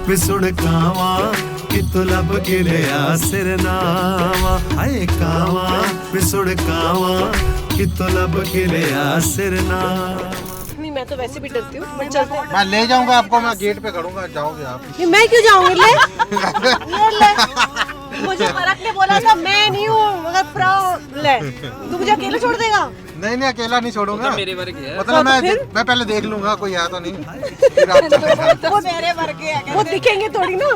विसुड़ कावा कितो लब के लिया सिरनावा हाय कावा विसुड़ कावा कितो लब के लिया सिरनावा। नहीं मैं तो वैसे भी डरती हूँ बट चलते हैं। मैं ले जाऊंगा आपको, मैं गेट पे खड़ूंगा, जाओगे आप? नहीं मैं क्यों जाऊंगी? ले मुझे फर्क नहीं बोला था, मैं नहीं हूँ मगर फ्राउ ले तू मुझे अकेले छोड़ देगा? नहीं नहीं अकेला नहीं छोड़ूंगा, मेरे वर्ग है। मतलब मैं पहले देख लूंगा कोई है तो नहीं, फिर आप वो मेरे वर्ग है, वो दिखेंगे थोड़ी ना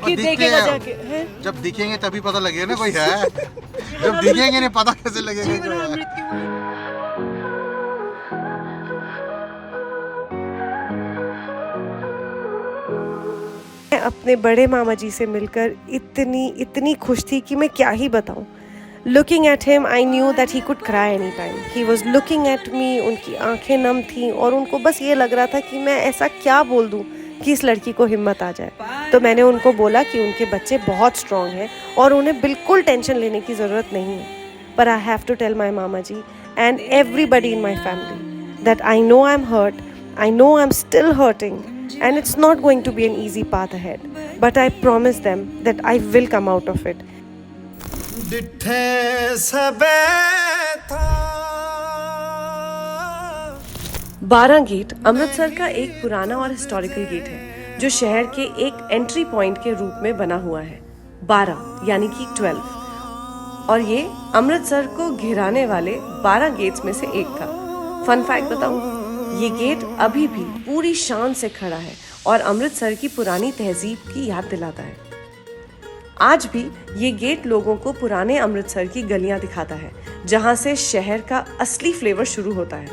कि देखेगा जाके हैं? जब दिखेंगे तभी पता लगेगा ना कोई है, जब दिखेंगे नहीं पता कैसे लगेगा कोई है? मैं अपने बड़े मामा जी से मिलकर इतनी खुश थी कि मैं क्या ही बताऊं। Looking at him, I knew that he could cry anytime. He was looking at me, उनकी आंखें नम थीं और उनको बस ये लग रहा था कि मैं ऐसा क्या बोल दूं कि इस लड़की को हिम्मत आ जाए। तो मैंने उनको बोला कि उनके बच्चे बहुत स्ट्रॉन्ग हैं और उन्हें बिल्कुल टेंशन लेने की ज़रूरत नहीं है। पर I have to tell my mama ji and everybody in my family that I know I'm hurt, I know I'm still hurting and it's not going to be an easy path ahead. But I promise them that I will come out of it. डिठे सबे था 12 gate Amritsar का एक पुराना और historical gate है जो शहर के एक एंट्री पॉइंट के रूप में बना हुआ है। 12 यानी कि 12 और ये अमृतसर को घिराने वाले 12 गेट्स में से एक था। फन फैक्ट बताऊं, ये गेट अभी भी पूरी शान से खड़ा है और अमृतसर की पुरानी तहजीब की याद दिलाता है। आज भी ये गेट लोगों को पुराने अमृतसर की गलियां दिखाता है जहां से शहर का असली फ्लेवर शुरू होता है।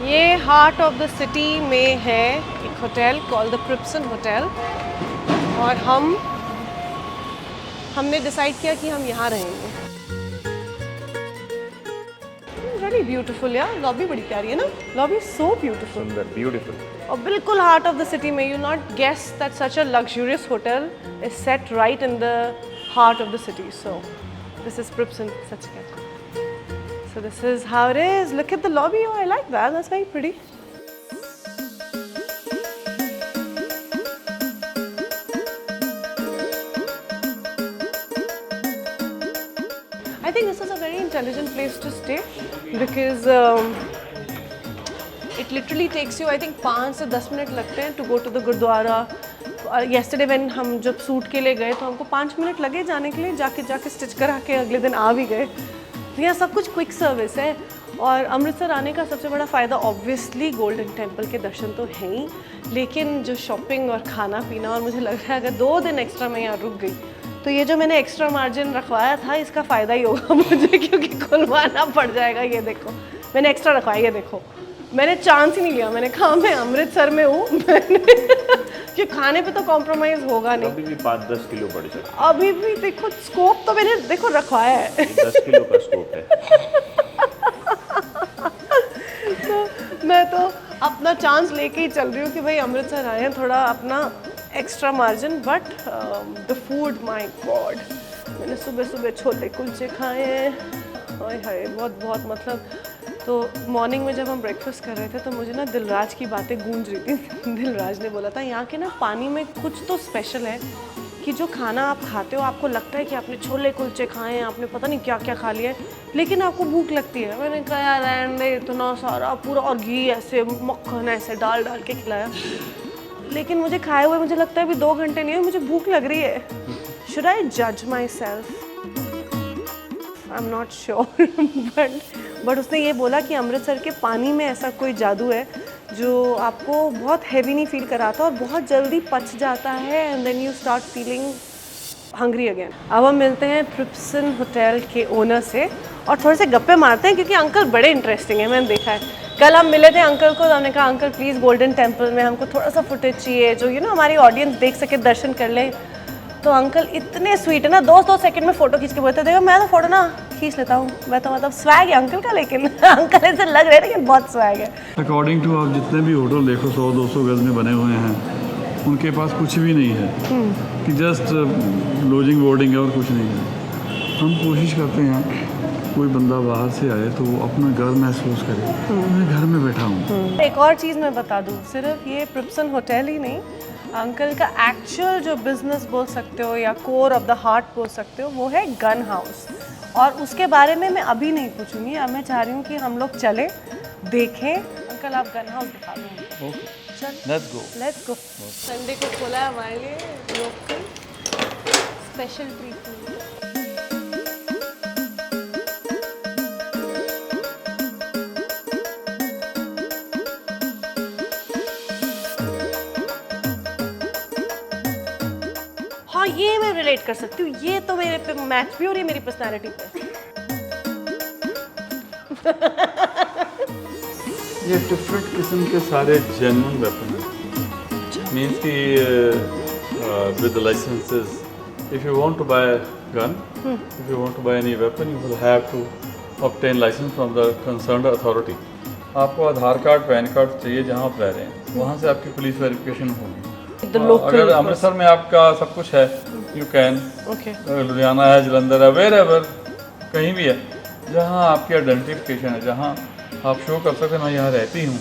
ये हार्ट ऑफ द सिटी में है एक होटल कॉल्ड द प्रिप्सन होटल और हमने डिसाइड किया कि हम यहाँ रहेंगे। वेरी ब्यूटीफुल यार, लॉबी बड़ी प्यारी है ना, लॉबी सो ब्यूटीफुल, ब्यूटीफुल और बिल्कुल हार्ट ऑफ द सिटी में। You not guess that such a luxurious hotel is set right in the heart of the city. So this is प्रिप्सन Sachkhand. So this is how it is. Look at the lobby. Oh, I like that. That's very pretty. I think this is a very intelligent place to stay because it literally takes you, I think, 5 से 10 minute लगते हैं to go to the gurdwara. Yesterday when हम जब suit के लिए गए तो हमको 5 मिनट लगे जाने के लिए, जाके स्टिच करा के अगले दिन आ भी गए। यहाँ सब कुछ क्विक सर्विस है और अमृतसर आने का सबसे बड़ा फ़ायदा ऑब्वियसली गोल्डन टेम्पल के दर्शन तो हैं ही, लेकिन जो शॉपिंग और खाना पीना, और मुझे लग रहा है अगर 2 दिन एक्स्ट्रा मैं यहाँ रुक गई तो ये जो मैंने एक्स्ट्रा मार्जिन रखवाया था इसका फ़ायदा ही होगा मुझे, क्योंकि खुलवाना पड़ जाएगा। ये देखो मैंने एक्स्ट्रा रखवाया, ये देखो मैंने चांस ही नहीं लिया, मैंने कहा मैं अमृतसर में हूँ कि खाने पे तो कॉम्प्रोमाइज़ होगा नहीं। अभी भी 5-10 किलो बढ़ जाए, अभी भी देखो स्कोप तो मैंने देखो रखवाया है 10 किलो का स्कोप है। तो मैं तो अपना चांस लेके ही चल रही हूँ कि भाई अमृतसर आए हैं, थोड़ा अपना extra margin. But the food my God, मैंने सुबह छोले कुलचे खाए हैं, हाय हाय बहुत मतलब। तो मॉर्निंग में जब हम ब्रेकफास्ट कर रहे थे तो मुझे ना दिलराज की बातें गूंज रही थी। दिलराज ने बोला था यहाँ के ना पानी में कुछ तो स्पेशल है कि जो खाना आप खाते हो आपको लगता है कि आपने छोले कुलचे खाए हैं, आपने पता नहीं क्या क्या खा लिया है, लेकिन आपको भूख लगती है। मैंने कहा यार रहने दे, इतना सारा पूरा और घी ऐसे मक्खन ऐसे डाल के खिलाया, लेकिन मुझे खाए हुए मुझे लगता है अभी 2 घंटे नहीं हुए, मुझे भूख लग रही है। शुड आई जज my self? I am not sure but उसने ये बोला कि अमृतसर के पानी में ऐसा कोई जादू है जो आपको बहुत हैवी नहीं फील कराता और बहुत जल्दी पच जाता है and then you start feeling hungry again. अब हम मिलते हैं प्रिप्सन होटल के ओनर से और थोड़े से गप्पे मारते हैं क्योंकि अंकल बड़े इंटरेस्टिंग है, मैंने देखा है। कल हम मिले थे अंकल को तो हमने कहा अंकल प्लीज़ गोल्डन टेम्पल में हमको थोड़ा सा फुटेज चाहिए जो हमारी ऑडियंस देख सके, दर्शन कर ले। तो अंकल इतने स्वीट है ना, 2 सेकंड में फ़ोटो खींच के बोलते देखो मैं तो फ़ोटो ना खींच लेता हूँ, मैं तो मतलब स्वैग है अंकल का, लेकिन अंकल ऐसे लग रहे हैं लेकिन बहुत स्वैग है। अकॉर्डिंग टू आप जितने भी होटल देखो 100-200 गज में बने हुए हैं, उनके पास कुछ भी नहीं है कि जस्ट लॉजिंग बोर्डिंग है और कुछ नहीं है। हम कोशिश करते हैं कोई बंदा बाहर से आए तो वो अपना घर महसूस करे, मैं घर में बैठा हूँ। एक और चीज़ मैं बता दूँ, सिर्फ ये प्रिप्सन होटल ही नहीं, अंकल का एक्चुअल जो बिजनेस बोल सकते हो या कोर ऑफ द हार्ट बोल सकते हो वो है गन हाउस। और उसके बारे में मैं अभी नहीं पूछूंगी, अब मैं चाह रही हूँ कि हम लोग चले देखें। अंकल आप गन हाउस दिखा दो। चल लेट्स गो। संडे को खोला है हमारे लिए लोकल स्पेशल ट्रीटमेंट। हाँ ये मैं रिलेट कर सकती हूँ, ये तो मेरे पे मैच भी हो रही है मेरी पर्सनालिटी पे। ये डिफरेंट किस्म के सारे जेन्युइन वेपन हैं। मीन्स कि with licenses, if you want to buy gun, if you want to buy any weapon, you will have to obtain license from the concerned authority. आपको आधार कार्ड, पैन कार्ड चाहिए जहाँ आप रह रहे हैं, वहाँ से आपकी पुलिस वेरिफिकेशन होगी। अगर अमृतसर में आपका सब कुछ है, यू कैन, लुधियाना है, जलंधर है, वेर एवर कहीं भी है जहाँ आपकी आइडेंटिफिकेशन है, जहाँ आप शो कर सकते हैं मैं यहाँ रहती हूँ।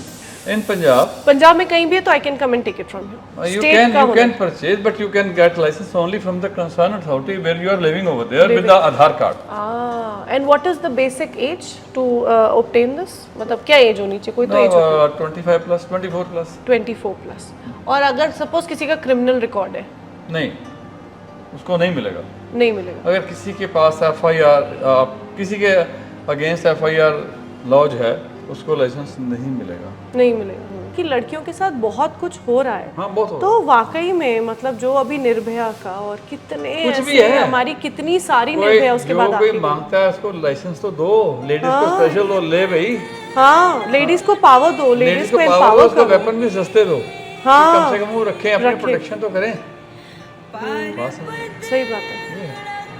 इन पंजाब में कहीं भी है तो I can come and take it from you can purchase, but you can get license only from the concerned authority where you are living over there with the Aadhaar card. And what is the basic age to obtain this? मतलब क्या as होनी चाहिए? कोई तो as होती है 25 plus, 24 plus. 24 plus. और अगर सपोज किसी का क्रिमिनल रिकॉर्ड है? नहीं, उसको नहीं मिलेगा। नहीं मिलेगा। अगर किसी के पास FIR, किसी के अगेंस्ट FIR लॉज है, उसको लाइसेंस नहीं मिलेगा। नहीं मिलेगा कि लड़कियों के साथ बहुत कुछ हो रहा है। हाँ, बहुत हो तो वाकई में मतलब जो अभी निर्भया का और कितने कुछ भी ऐसे है, हमारी कितनी सारी निर्भया उसके बाद कोई मांगता है उसको लाइसेंस तो दो, लेडीज को स्पेशल दो, ले भाई। हाँ, लेडीज को पावर दो, लेडीज को एम्पावर करो, वेपन भी सस्ते दो। हाँ, कम से कम वो रखें, अपनी प्रोटेक्शन तो करें। सही बात है।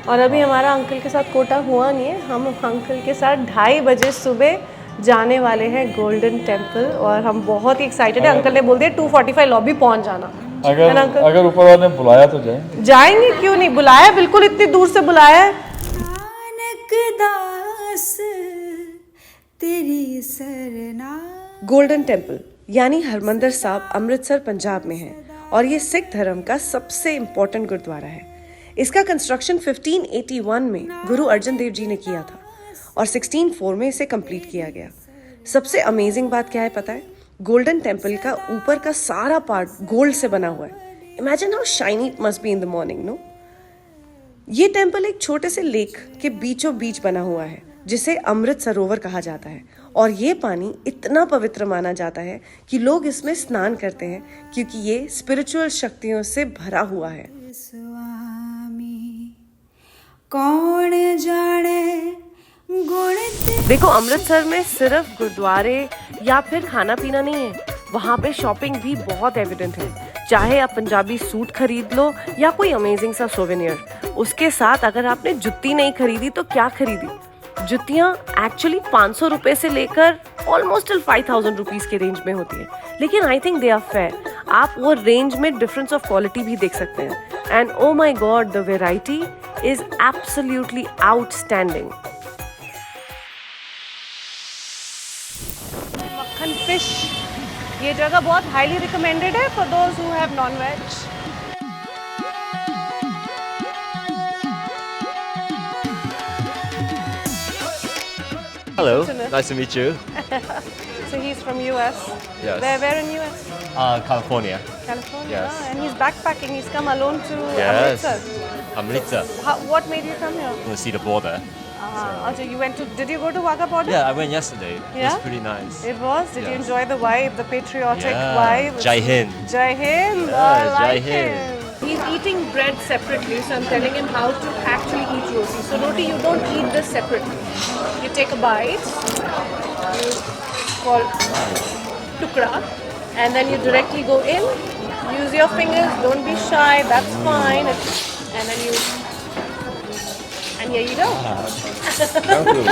और अभी हमारा अंकल के साथ कोटा हुआ नहीं है, हम अंकल के साथ 2:30 बजे सुबह जाने वाले हैं गोल्डन टेम्पल और हम बहुत ही एक्साइटेड है। अंकल ने बोल दिया 2:45 लॉबी पहुंच जाना। अगर ऊपर वाले ने बुलाया तो जाएंगे, क्यों नहीं बुलाया, बिल्कुल इतनी दूर से बुलाया है। तेरी सरना। गोल्डन टेम्पल यानी हरमंदिर साहिब अमृतसर पंजाब में है और ये सिख धर्म का सबसे इम्पोर्टेंट गुरुद्वारा है। इसका कंस्ट्रक्शन 1581 में गुरु अर्जन देव जी ने किया था और 1604 में इसे कंप्लीट किया गया। सबसे अमेजिंग बात क्या है पता है? गोल्डन टेम्पल का ऊपर का सारा पार्ट गोल्ड से बना हुआ है। Imagine how shiny it must be in the morning, no? ये टेम्पल एक छोटे से लेक के बीचों बीच बना हुआ है जिसे अमृत सरोवर कहा जाता है और ये पानी इतना पवित्र माना जाता है कि लोग इसमें स्नान करते हैं क्योंकि ये स्पिरिचुअल शक्तियों से भरा हुआ है। कौन जाने देखो, अमृतसर में सिर्फ गुरुद्वारे या फिर खाना पीना नहीं है, वहाँ पे शॉपिंग भी बहुत एविडेंट है। चाहे आप पंजाबी सूट खरीद लो या कोई अमेजिंग सा सोवेनियर। उसके साथ अगर आपने जुत्ती नहीं खरीदी तो क्या खरीदी? जुतियाँ एक्चुअली 500 रुपए से लेकर ऑलमोस्ट 5000 रुपीज के रेंज में होती है, लेकिन I think they are fair. आप वो रेंज में डिफरेंस ऑफ क्वालिटी भी देख सकते हैं and oh my god the variety is absolutely outstanding. Makhan fish, ये जगह बहुत हाईली रिकमेंडेड है for those who have non veg. Hello, nice to meet you. So he's from US. Yes. Where in US? California. California. Yes. And he's backpacking. He's come alone to Yes. Amritsar. Amritsar. What made you come here? To see the border. So you went to? Did you go to Wagah border? Yeah, I went yesterday. It was pretty nice. It was. Did you Yes. enjoy the vibe, the patriotic Yeah. vibe? Jai Hind. Jai Hind. Yeah, I like Jai Hind. him. He's eating bread separately, so I'm telling him how to actually eat roti. So roti, you don't eat this separately. You take a bite, you call tukra, and then you directly go in. Use your fingers. Don't be shy. That's fine. And then you. And here you go. Thank you.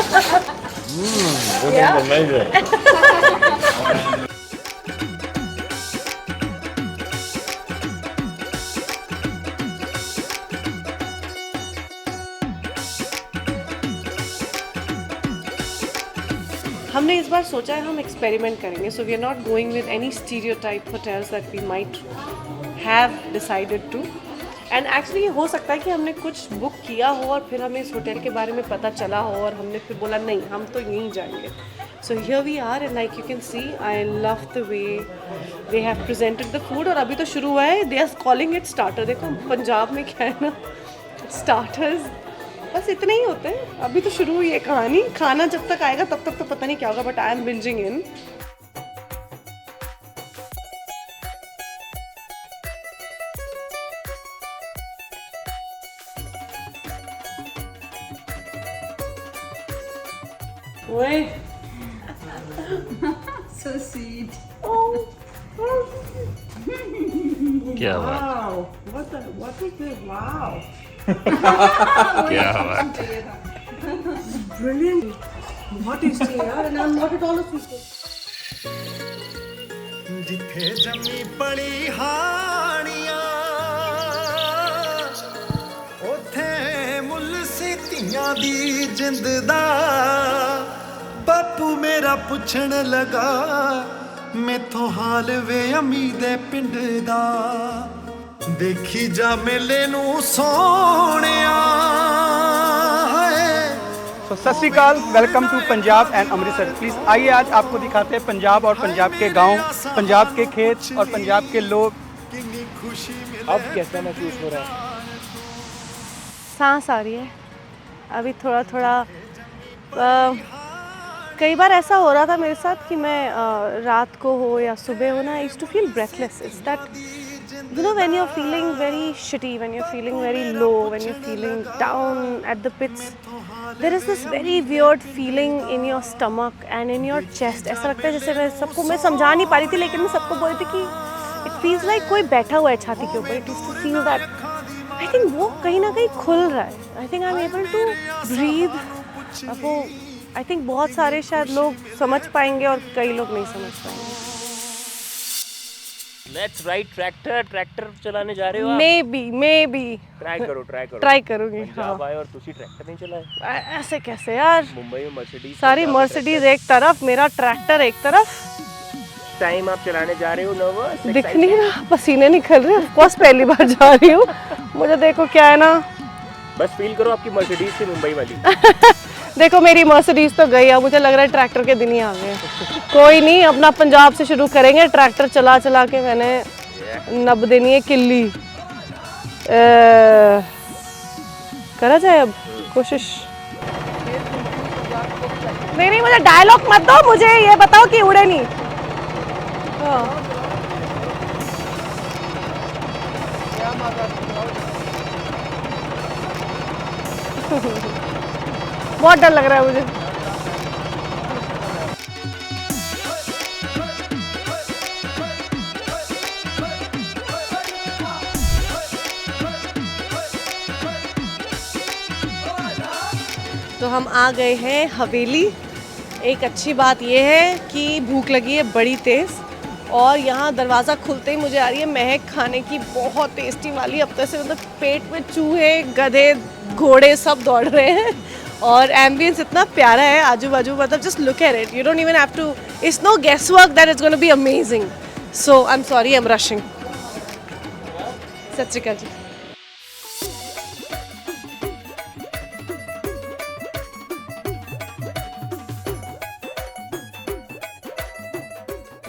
This Yeah. is amazing. बार सोचा है हम experiment करेंगे. So we are not going with any stereotype hotels that we might have decided to. And actually हो सकता है कि हमने कुछ बुक किया हो और फिर हमें इस होटल के बारे में पता चला हो और हमने फिर बोला नहीं हम तो यहीं जाएंगे. So here we are and like you can see I love the way they have presented the food. और अभी तो शुरू हुआ है. They are calling it starter. देखो पंजाब में क्या है ना, स्टार्टर्स बस इतने ही होते हैं. अभी तो शुरू हुई है कहानी. खाना जब तक आएगा तब तक तो पता नहीं क्या होगा. बट आई एम बिंजिंग इन. ओए So sweet. क्या बात, wow what is this? Wow, क्या बात. brilliant. बहुत tasty है यार. And I'm not at all a sweet. ਜਿੱਥੇ ਜੰਮੀ ਪਲੀ ਹਾਣੀਆਂ ਉਥੇ ਮੁੱਲ ਸੀ ਧੀਆਂ ਦੀ ਜਿੰਦ ਦਾ. ਬਾਪੂ ਮੇਰਾ ਪੁੱਛਣ ਲਗਾ ਮੈਥੋਂ ਹਾਲ ਵੇ ਅਮੀ ਦੇ ਪਿੰਡ ਦਾ. ਦੇਖੀ ਜਾ ਮੇਲੇ ਨੂੰ ਸੋਹਣਿਆ. तो Sat Shri Akal, welcome to Punjab and Amritsar. Please आइए, आज आपको दिखाते हैं पंजाब और पंजाब के गांव, पंजाब के खेत और पंजाब के लोग. अब कैसा महसूस हो रहा है? सांस आ रही है अभी थोड़ा थोड़ा. कई बार ऐसा हो रहा था मेरे साथ कि मैं रात को हो या सुबह हो ना, I used to feel breathless. It's that you know when you're feeling very shitty, when you're feeling very low, when you're feeling down at the pits, there is this very weird feeling in your stomach and in your chest. ऐसा लगता है जैसे मैं सबको मैं समझा नहीं पा रही थी लेकिन मैं सबको बोल रही थी कि it feels like कोई बैठा हुआ है छाती के ऊपर. It used to feel that. I think वो कहीं ना कहीं खुल रहा है. I think I'm able to breathe. अब वो I think बहुत सारे शायद लोग समझ पाएंगे और कई लोग नहीं समझ पाएंगे. Let's ride tractor. ट्रैक्टर चलाने जा रहे हो आप? मे बी ट्राई करो ट्राई करूँगी. हाँ, पंजाब आए और तुसी ट्रैक्टर नहीं चलाए? ऐसे कैसे यार. मुंबई में मर्सिडीज, सारी मर्सिडीज एक तरफ, मेरा ट्रैक्टर एक तरफ. टाइम आप चलाने जा रहे हो नर्वस? दिख नहीं रहा, पसीने निकल रहे हैं. ऑफ कोर्स पहली बार जा रही हूँ. मुझे देखो क्या है ना, बस फील करो आपकी मर्सिडीज थी मुंबई वाली. देखो मेरी मर्सिडीज तो गई. अब मुझे लग रहा है ट्रैक्टर के दिन ही आ गए. कोई नहीं, अपना पंजाब से शुरू करेंगे. ट्रैक्टर चला चला के मैंने नब देनी है किल्ली. करा जाए अब कोशिश. नहीं मुझे डायलॉग मत दो, मुझे ये बताओ कि उड़े नहीं. हाँ. बहुत डर लग रहा है मुझे. तो हम आ गए हैं हवेली. एक अच्छी बात यह है कि भूख लगी है बड़ी तेज़ और यहाँ दरवाज़ा खुलते ही मुझे आ रही है महक खाने की, बहुत टेस्टी वाली. अब तो से मतलब पेट में चूहे गधे घोड़े सब दौड़ रहे हैं और एम्बियंस इतना प्यारा है आजू बाजू. मतलब just look at it, you don't even have to, it's no guess work that it's gonna be amazing. So I am sorry, I am rushing. Sat Shri अकाल जी.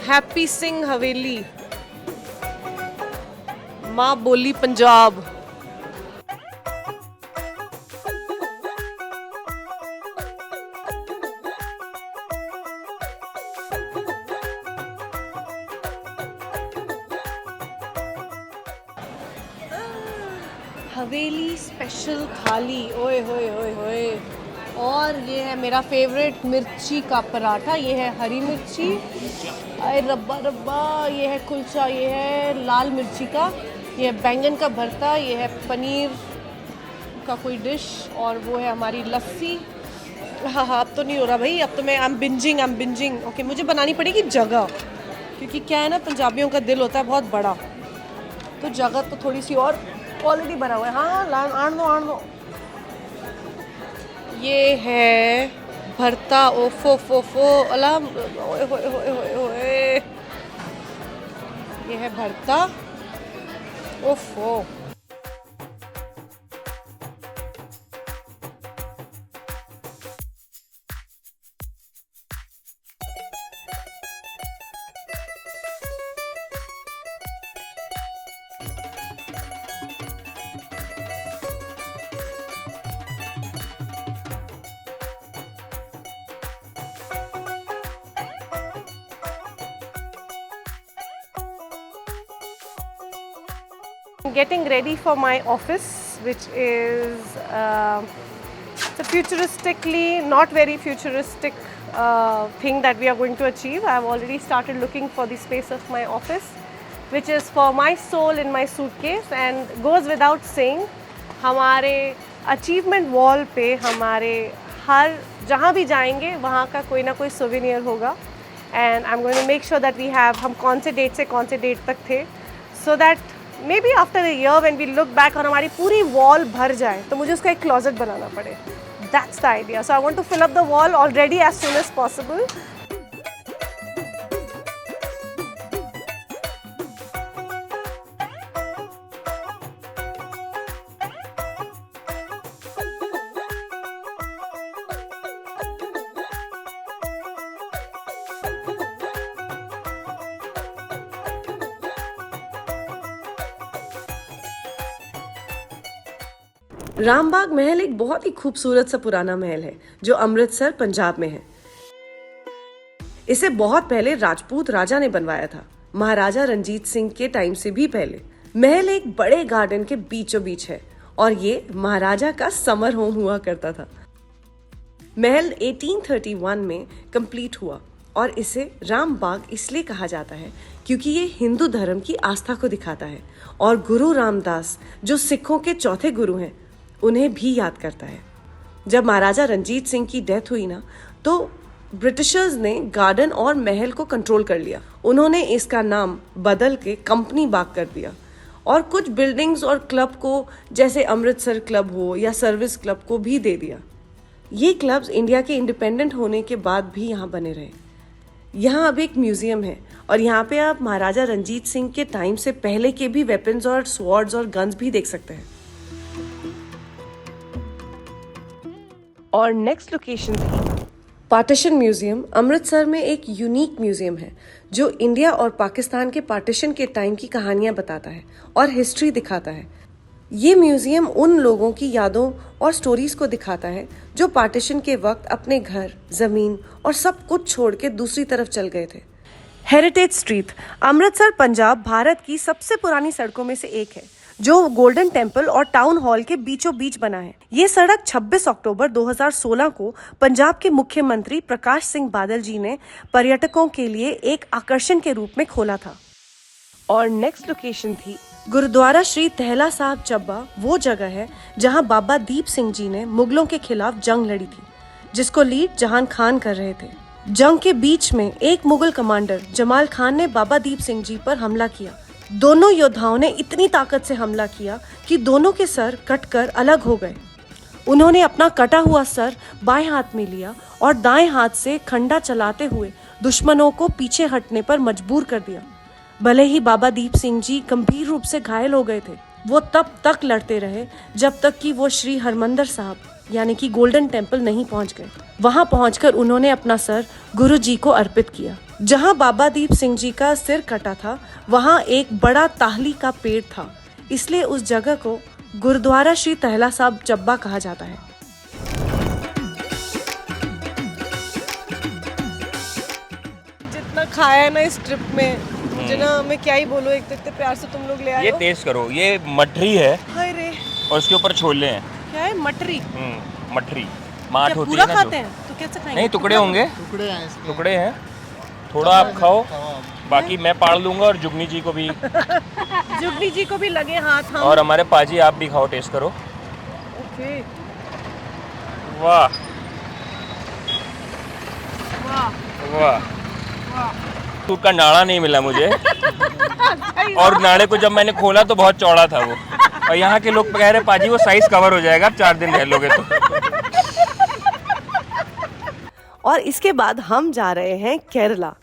हैप्पी सिंह हवेली, माँ बोली पंजाब. हवेली स्पेशल थाली. ओए होए होए होए. और ये है मेरा फेवरेट मिर्ची का पराठा. ये है हरी मिर्ची, अरे रब्बा रब्बा. ये है कुलचा, ये है लाल मिर्ची का, ये है बैंगन का भरता, ये है पनीर का कोई डिश और वो है हमारी लस्सी. हाँ हाँ, अब तो नहीं हो रहा भाई, अब तो मैं आई एम बिंजिंग. ओके, मुझे बनानी पड़ेगी जगह, क्योंकि क्या है ना, पंजाबियों का दिल होता है बहुत बड़ा, तो जगह तो थोड़ी सी और ऑलरेडी भरा हुआ है. हाँ आन दो. ये है भरता ओफो फोफो अलाम ओए होए होए होए होए, ये है भरता ओफो। Getting ready for my office, which is it's a futuristically, not very futuristic thing that we are going to achieve. I have already started looking for the space of my office, which is for my soul in my suitcase, and goes without saying, हमारे achievement wall पे हमारे हर जहाँ भी जाएंगे वहाँ का कोई ना कोई souvenir होगा, and I'm going to make sure that we have हम कौन से डेट से कौन से डेट तक थे, so that maybe after a year when we look back और हमारी पूरी wall भर जाए तो मुझे उसका एक closet बनाना पड़े. That's the idea. So I want to fill up the wall already as soon as possible. Rambagh महल एक बहुत ही खूबसूरत सा पुराना महल है जो अमृतसर पंजाब में है। इसे बहुत पहले राजपूत राजा ने बनवाया था, महाराजा रंजीत सिंह के टाइम से भी पहले। महल एक बड़े गार्डन के बीचों बीच है और ये महाराजा का समर होम हुआ करता था। महल 1831 में कंप्लीट हुआ और इसे रामबाग इसलिए कहा जाता है क्योंकि ये हिंदू धर्म की आस्था को दिखाता है और गुरु रामदास जो सिखों के चौथे गुरु हैं उन्हें भी याद करता है। जब महाराजा रंजीत सिंह की डेथ हुई ना तो ब्रिटिशर्स ने गार्डन और महल को कंट्रोल कर लिया। उन्होंने इसका नाम बदल के कंपनी बाग कर दिया और कुछ बिल्डिंग्स और क्लब को जैसे अमृतसर क्लब हो या सर्विस क्लब को भी दे दिया। ये क्लब्स इंडिया के इंडिपेंडेंट होने के बाद भी यहाँ बने रहे। यहाँ अब एक म्यूजियम है और यहाँ पे आप महाराजा रंजीत सिंह के टाइम से पहले के भी वेपन्स और स्वॉर्ड्स और गन्स भी देख सकते हैं। और नेक्स्ट लोकेशन थी पार्टीशन म्यूजियम। अमृतसर में एक यूनिक म्यूजियम है जो इंडिया और पाकिस्तान के पार्टीशन के टाइम की कहानियां बताता है और हिस्ट्री दिखाता है। ये म्यूजियम उन लोगों की यादों और स्टोरीज को दिखाता है जो पार्टीशन के वक्त अपने घर, जमीन और सब कुछ छोड़ के दूसरी तरफ चल गए थे। हेरिटेज स्ट्रीट अमृतसर पंजाब भारत की सबसे पुरानी सड़कों में से एक है जो गोल्डन टेम्पल और टाउन हॉल के बीचों बीच बना है। ये सड़क 26 अक्टूबर 2016 को पंजाब के मुख्यमंत्री प्रकाश सिंह बादल जी ने पर्यटकों के लिए एक आकर्षण के रूप में खोला था। और नेक्स्ट लोकेशन थी गुरुद्वारा श्री तहला साहब चब्बा। वो जगह है जहां बाबा दीप सिंह जी ने मुगलों के खिलाफ जंग लड़ी थी जिसको लीड जहान खान कर रहे थे। जंग के बीच में एक मुगल कमांडर जमाल खान ने बाबा दीप सिंह जी पर हमला किया। दोनों योद्धाओं ने इतनी ताकत से हमला किया कि दोनों के सर कटकर अलग हो गए। उन्होंने अपना कटा हुआ सर बाएं हाथ में लिया और दाएं हाथ से खंडा चलाते हुए दुश्मनों को पीछे हटने पर मजबूर कर दिया। भले ही बाबा दीप सिंह जी गंभीर रूप से घायल हो गए थे, वो तब तक लड़ते रहे जब तक कि वो श्री हरमंदिर साहब यानी कि गोल्डन टेम्पल नहीं पहुंच गए। वहां पहुंचकर उन्होंने अपना सर गुरु जी को अर्पित किया। जहां बाबा दीप सिंह जी का सिर कटा था वहां एक बड़ा ताहली का पेड़ था, इसलिए उस जगह को गुरुद्वारा श्री तहला साहब चब्बा कहा जाता है। जितना खाया है ना इस ट्रिप में, मुझे ना मैं क्या ही बोलूं, एक तो इतने प्यार से तुम लोग ले आए ये हो। टेस्ट करो, ये मठरी है हाय रे, और उसके ऊपर छोले हैं। क्या है? मटरी। मठरी माठ क्या होती पूरा है ना खाते जो। हैं तो कैसे खाएंगे? नहीं, टुकड़े होंगे, टुकड़े हैं इसके। टुकड़े हैं। थोड़ा आप खाओ, बाकी मैं पाड़ लूंगा और जुगनी जी को भी जुगनी जी को भी लगे हाथ हम। और हमारे पाजी, आप भी खाओ, टेस्ट करो। ओके। वाह वाह वाह, सूट का नाड़ा नहीं मिला मुझे और नाड़े को जब मैंने खोला तो बहुत चौड़ा था वो। और यहाँ के लोग कह रहे पाजी वो साइज कवर हो जाएगा, आप 4 दिन रह लोगे तो। और इसके बाद हम जा रहे हैं केरला।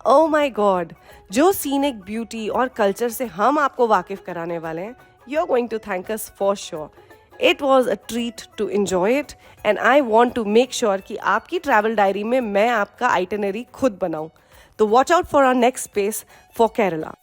ओह माय गॉड, जो सीनिक ब्यूटी और कल्चर से हम आपको वाकिफ कराने वाले हैं, you are going to thank us for sure. It was a treat to enjoy it and I want to make sure कि आपकी ट्रैवल डायरी में मैं आपका आइटनरी खुद बनाऊं। तो watch out for our next space for Kerala.